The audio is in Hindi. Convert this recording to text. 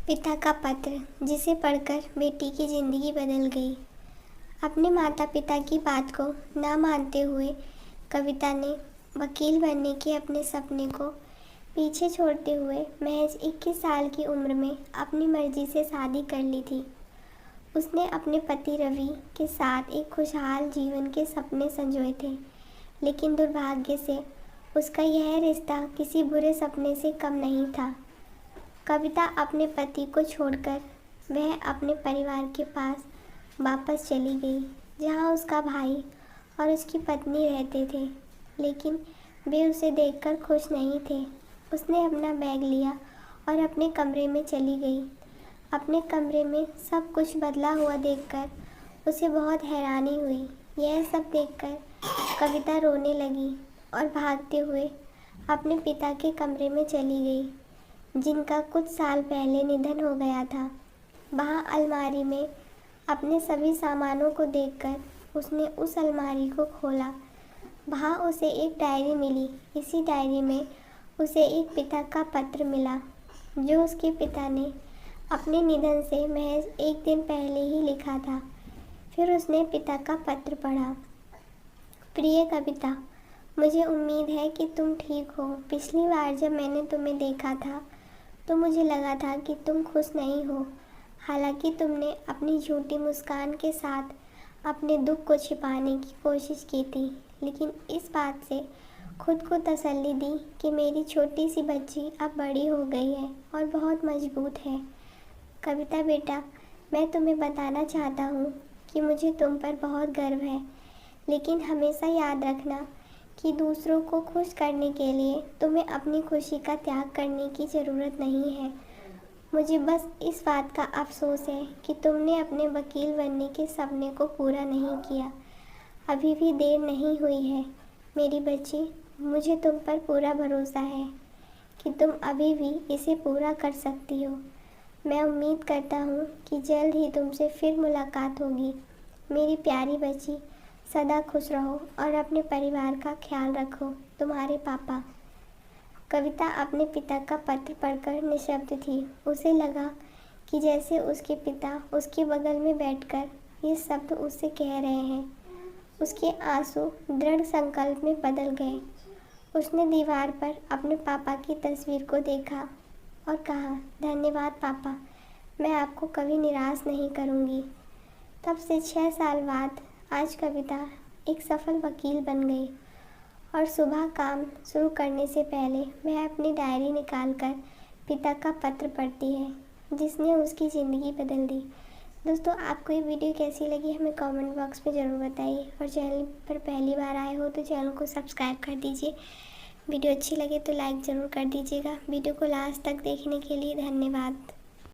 पिता का पत्र, जिसे पढ़कर बेटी की जिंदगी बदल गई। अपने माता पिता की बात को ना मानते हुए कविता ने वकील बनने के अपने सपने को पीछे छोड़ते हुए महज 21 साल की उम्र में अपनी मर्जी से शादी कर ली थी। उसने अपने पति रवि के साथ एक खुशहाल जीवन के सपने संजोए थे, लेकिन दुर्भाग्य से उसका यह रिश्ता किसी बुरे सपने से कम नहीं था। कविता अपने पति को छोड़कर वह अपने परिवार के पास वापस चली गई, जहां उसका भाई और उसकी पत्नी रहते थे, लेकिन वे उसे देखकर खुश नहीं थे। उसने अपना बैग लिया और अपने कमरे में चली गई। अपने कमरे में सब कुछ बदला हुआ देखकर उसे बहुत हैरानी हुई। यह सब देखकर कविता रोने लगी और भागते हुए अपने पिता के कमरे में चली गई, जिनका कुछ साल पहले निधन हो गया था। वहाँ अलमारी में अपने सभी सामानों को देखकर उसने उस अलमारी को खोला। वहाँ उसे एक डायरी मिली। इसी डायरी में उसे एक पिता का पत्र मिला, जो उसके पिता ने अपने निधन से महज एक दिन पहले ही लिखा था। फिर उसने पिता का पत्र पढ़ा। प्रिय कविता, मुझे उम्मीद है कि तुम ठीक हो। पिछली बार जब मैंने तुम्हें देखा था तो मुझे लगा था कि तुम खुश नहीं हो। हालांकि तुमने अपनी झूठी मुस्कान के साथ अपने दुख को छिपाने की कोशिश की थी, लेकिन इस बात से खुद को तसल्ली दी कि मेरी छोटी सी बच्ची अब बड़ी हो गई है और बहुत मजबूत है। कविता बेटा, मैं तुम्हें बताना चाहता हूँ कि मुझे तुम पर बहुत गर्व है, लेकिन हमेशा याद रखना कि दूसरों को खुश करने के लिए तुम्हें अपनी खुशी का त्याग करने की ज़रूरत नहीं है। मुझे बस इस बात का अफसोस है कि तुमने अपने वकील बनने के सपने को पूरा नहीं किया। अभी भी देर नहीं हुई है मेरी बच्ची। मुझे तुम पर पूरा भरोसा है कि तुम अभी भी इसे पूरा कर सकती हो। मैं उम्मीद करता हूँ कि जल्द ही तुमसे फिर मुलाकात होगी। मेरी प्यारी बच्ची, सदा खुश रहो और अपने परिवार का ख्याल रखो। तुम्हारे पापा। कविता अपने पिता का पत्र पढ़कर निशब्द थी। उसे लगा कि जैसे उसके पिता उसके बगल में बैठकर ये शब्द उससे कह रहे हैं। उसके आंसू दृढ़ संकल्प में बदल गए। उसने दीवार पर अपने पापा की तस्वीर को देखा और कहा, धन्यवाद पापा, मैं आपको कभी निराश नहीं करूँगी। तब से 6 साल बाद आज कविता एक सफल वकील बन गई और सुबह काम शुरू करने से पहले वह अपनी डायरी निकालकर पिता का पत्र पढ़ती है, जिसने उसकी ज़िंदगी बदल दी। दोस्तों, आपको ये वीडियो कैसी लगी हमें कमेंट बॉक्स में ज़रूर बताइए, और चैनल पर पहली बार आए हो तो चैनल को सब्सक्राइब कर दीजिए। वीडियो अच्छी लगे तो लाइक ज़रूर कर दीजिएगा। वीडियो को लास्ट तक देखने के लिए धन्यवाद।